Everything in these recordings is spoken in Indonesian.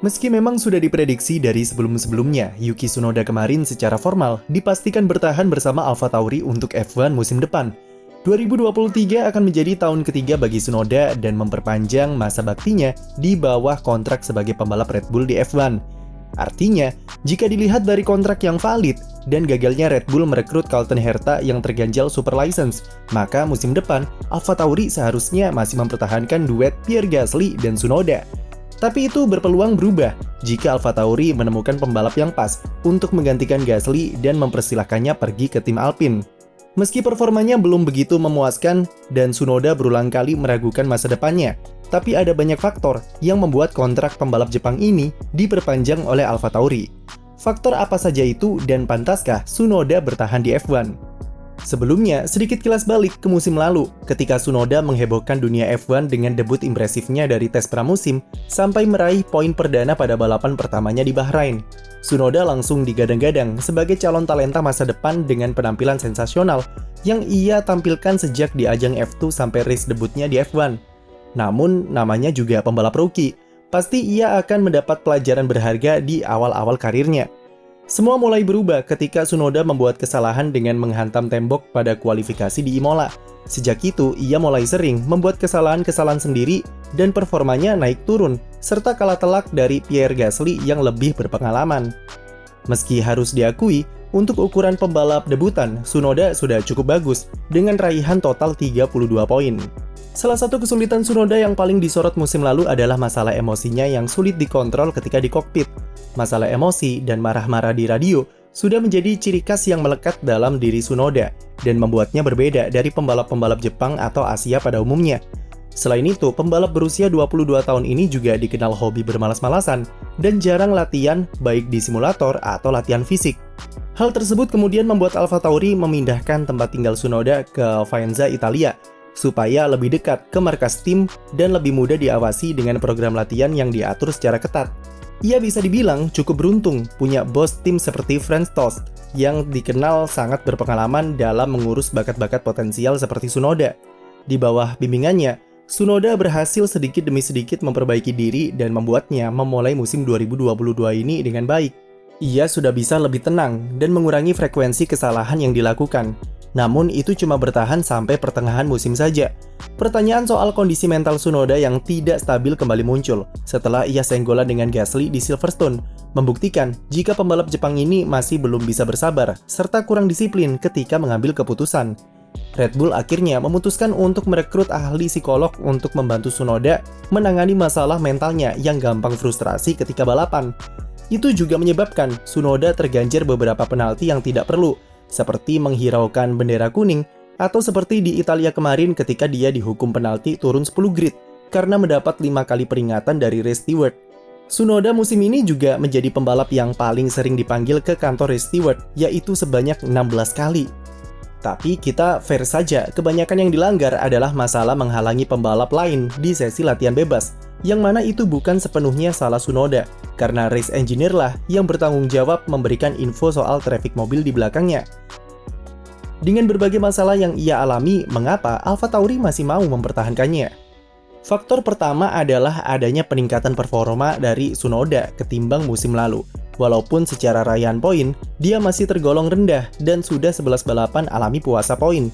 Meski memang sudah diprediksi dari sebelum-sebelumnya, Yuki Tsunoda kemarin secara formal dipastikan bertahan bersama AlphaTauri untuk F1 musim depan. 2023 akan menjadi tahun ketiga bagi Tsunoda dan memperpanjang masa baktinya di bawah kontrak sebagai pembalap Red Bull di F1. Artinya, jika dilihat dari kontrak yang valid dan gagalnya Red Bull merekrut Colton Herta yang terganjal super license, maka musim depan AlphaTauri seharusnya masih mempertahankan duet Pierre Gasly dan Tsunoda. Tapi itu berpeluang berubah jika AlphaTauri menemukan pembalap yang pas untuk menggantikan Gasly dan mempersilahkannya pergi ke tim Alpine. Meski performanya belum begitu memuaskan dan Tsunoda berulang kali meragukan masa depannya, tapi ada banyak faktor yang membuat kontrak pembalap Jepang ini diperpanjang oleh AlphaTauri. Faktor apa saja itu dan pantaskah Tsunoda bertahan di F1? Sebelumnya, sedikit kilas balik ke musim lalu, ketika Tsunoda menghebohkan dunia F1 dengan debut impresifnya dari tes pramusim sampai meraih poin perdana pada balapan pertamanya di Bahrain. Tsunoda langsung digadang-gadang sebagai calon talenta masa depan dengan penampilan sensasional yang ia tampilkan sejak di ajang F2 sampai race debutnya di F1. Namun, namanya juga pembalap rookie. Pasti ia akan mendapat pelajaran berharga di awal-awal karirnya. Semua mulai berubah ketika Tsunoda membuat kesalahan dengan menghantam tembok pada kualifikasi di Imola. Sejak itu, ia mulai sering membuat kesalahan-kesalahan sendiri dan performanya naik turun, serta kalah telak dari Pierre Gasly yang lebih berpengalaman. Meski harus diakui, untuk ukuran pembalap debutan, Tsunoda sudah cukup bagus, dengan raihan total 32 poin. Salah satu kesulitan Tsunoda yang paling disorot musim lalu adalah masalah emosinya yang sulit dikontrol ketika di kokpit. Masalah emosi dan marah-marah di radio sudah menjadi ciri khas yang melekat dalam diri Tsunoda dan membuatnya berbeda dari pembalap-pembalap Jepang atau Asia pada umumnya. Selain itu, pembalap berusia 22 tahun ini juga dikenal hobi bermalas-malasan dan jarang latihan baik di simulator atau latihan fisik. Hal tersebut kemudian membuat AlphaTauri memindahkan tempat tinggal Tsunoda ke Faenza, Italia, supaya lebih dekat ke markas tim dan lebih mudah diawasi dengan program latihan yang diatur secara ketat. Ia bisa dibilang cukup beruntung punya bos tim seperti Franz Tost yang dikenal sangat berpengalaman dalam mengurus bakat-bakat potensial seperti Tsunoda. Di bawah bimbingannya, Tsunoda berhasil sedikit demi sedikit memperbaiki diri dan membuatnya memulai musim 2022 ini dengan baik. Ia sudah bisa lebih tenang dan mengurangi frekuensi kesalahan yang dilakukan. Namun itu cuma bertahan sampai pertengahan musim saja. Pertanyaan soal kondisi mental Tsunoda yang tidak stabil kembali muncul setelah ia senggolan dengan Gasly di Silverstone, membuktikan jika pembalap Jepang ini masih belum bisa bersabar serta kurang disiplin ketika mengambil keputusan. Red Bull akhirnya memutuskan untuk merekrut ahli psikolog untuk membantu Tsunoda menangani masalah mentalnya yang gampang frustrasi ketika balapan. Itu juga menyebabkan Tsunoda terganjal beberapa penalti yang tidak perlu, seperti menghiraukan bendera kuning, atau seperti di Italia kemarin ketika dia dihukum penalti turun 10 grid karena mendapat 5 kali peringatan dari race steward. Tsunoda musim ini juga menjadi pembalap yang paling sering dipanggil ke kantor race steward, yaitu sebanyak 16 kali. Tapi kita fair saja, kebanyakan yang dilanggar adalah masalah menghalangi pembalap lain di sesi latihan bebas, yang mana itu bukan sepenuhnya salah Tsunoda, karena race engineer lah yang bertanggung jawab memberikan info soal traffic mobil di belakangnya. Dengan berbagai masalah yang ia alami, mengapa AlphaTauri masih mau mempertahankannya? Faktor pertama adalah adanya peningkatan performa dari Tsunoda ketimbang musim lalu. Walaupun secara raihan poin, dia masih tergolong rendah dan sudah 11 balapan alami puasa poin.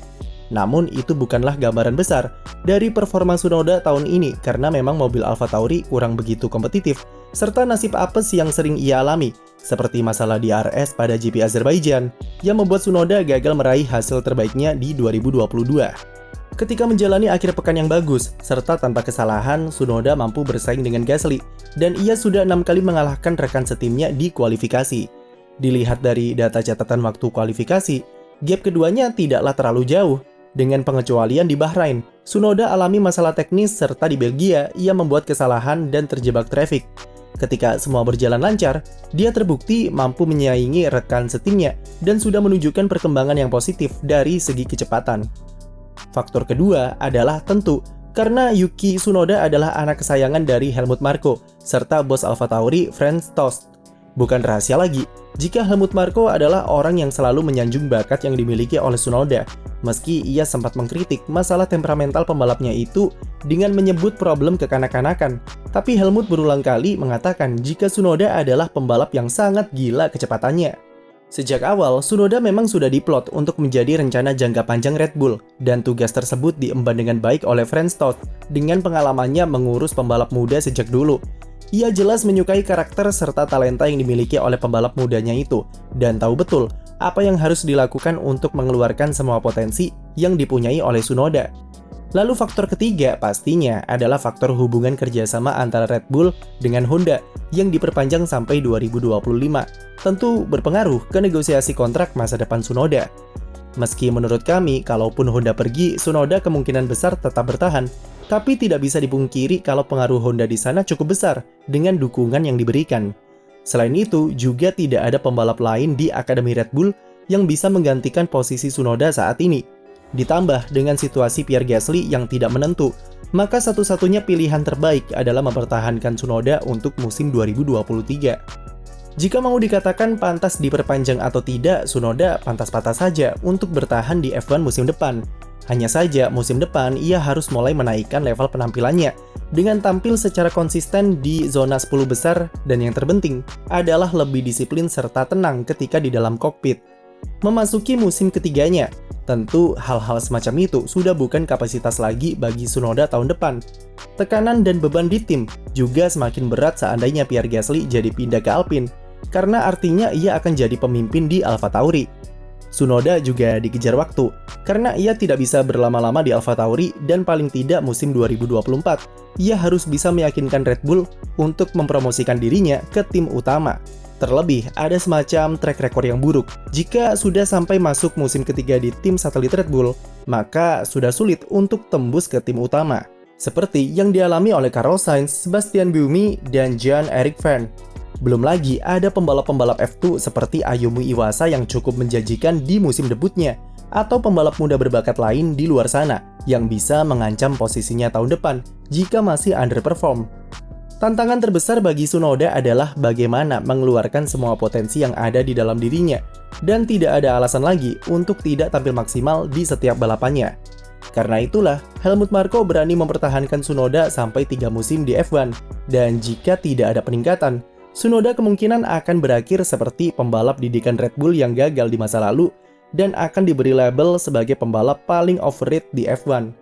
Namun itu bukanlah gambaran besar dari performa Tsunoda tahun ini karena memang mobil AlphaTauri kurang begitu kompetitif, serta nasib apes yang sering ia alami, seperti masalah DRS pada GP Azerbaijan yang membuat Tsunoda gagal meraih hasil terbaiknya di 2022. Ketika menjalani akhir pekan yang bagus, serta tanpa kesalahan, Tsunoda mampu bersaing dengan Gasly, dan ia sudah 6 kali mengalahkan rekan setimnya di kualifikasi. Dilihat dari data catatan waktu kualifikasi, gap keduanya tidaklah terlalu jauh. Dengan pengecualian di Bahrain, Tsunoda alami masalah teknis serta di Belgia ia membuat kesalahan dan terjebak traffic. Ketika semua berjalan lancar, dia terbukti mampu menyaingi rekan setimnya dan sudah menunjukkan perkembangan yang positif dari segi kecepatan. Faktor kedua adalah tentu karena Yuki Tsunoda adalah anak kesayangan dari Helmut Marko serta bos AlphaTauri Franz Tost. Bukan rahasia lagi, jika Helmut Marko adalah orang yang selalu menyanjung bakat yang dimiliki oleh Tsunoda, meski ia sempat mengkritik masalah temperamental pembalapnya itu dengan menyebut problem kekanak-kanakan. Tapi Helmut berulang kali mengatakan jika Tsunoda adalah pembalap yang sangat gila kecepatannya. Sejak awal, Tsunoda memang sudah diplot untuk menjadi rencana jangka panjang Red Bull, dan tugas tersebut diemban dengan baik oleh Franz Todt dengan pengalamannya mengurus pembalap muda sejak dulu. Ia jelas menyukai karakter serta talenta yang dimiliki oleh pembalap mudanya itu, dan tahu betul apa yang harus dilakukan untuk mengeluarkan semua potensi yang dipunyai oleh Tsunoda. Lalu faktor ketiga pastinya adalah faktor hubungan kerjasama antara Red Bull dengan Honda yang diperpanjang sampai 2025. Tentu berpengaruh ke negosiasi kontrak masa depan Tsunoda. Meski menurut kami, kalaupun Honda pergi, Tsunoda kemungkinan besar tetap bertahan. Tapi tidak bisa dipungkiri kalau pengaruh Honda di sana cukup besar dengan dukungan yang diberikan. Selain itu, juga tidak ada pembalap lain di Akademi Red Bull yang bisa menggantikan posisi Tsunoda saat ini. Ditambah dengan situasi Pierre Gasly yang tidak menentu, maka satu-satunya pilihan terbaik adalah mempertahankan Tsunoda untuk musim 2023. Jika mau dikatakan pantas diperpanjang atau tidak, Tsunoda pantas-pantas saja untuk bertahan di F1 musim depan. Hanya saja musim depan ia harus mulai menaikkan level penampilannya dengan tampil secara konsisten di zona 10 besar, dan yang terpenting adalah lebih disiplin serta tenang ketika di dalam kokpit. Memasuki musim ketiganya, tentu hal-hal semacam itu sudah bukan kapasitas lagi bagi Tsunoda tahun depan. Tekanan dan beban di tim juga semakin berat seandainya Pierre Gasly jadi pindah ke Alpine, karena artinya ia akan jadi pemimpin di AlphaTauri. Tsunoda juga dikejar waktu, karena ia tidak bisa berlama-lama di AlphaTauri dan paling tidak musim 2024, ia harus bisa meyakinkan Red Bull untuk mempromosikan dirinya ke tim utama. Terlebih, ada semacam track record yang buruk. Jika sudah sampai masuk musim ketiga di tim satelit Red Bull, maka sudah sulit untuk tembus ke tim utama. Seperti yang dialami oleh Carlos Sainz, Sebastian Buemi, dan Jean-Eric Vergne. Belum lagi ada pembalap-pembalap F2 seperti Ayumu Iwasa yang cukup menjanjikan di musim debutnya, atau pembalap muda berbakat lain di luar sana yang bisa mengancam posisinya tahun depan jika masih underperform. Tantangan terbesar bagi Tsunoda adalah bagaimana mengeluarkan semua potensi yang ada di dalam dirinya, dan tidak ada alasan lagi untuk tidak tampil maksimal di setiap balapannya. Karena itulah, Helmut Marko berani mempertahankan Tsunoda sampai 3 musim di F1, dan jika tidak ada peningkatan, Tsunoda kemungkinan akan berakhir seperti pembalap didikan Red Bull yang gagal di masa lalu dan akan diberi label sebagai pembalap paling overrated di F1.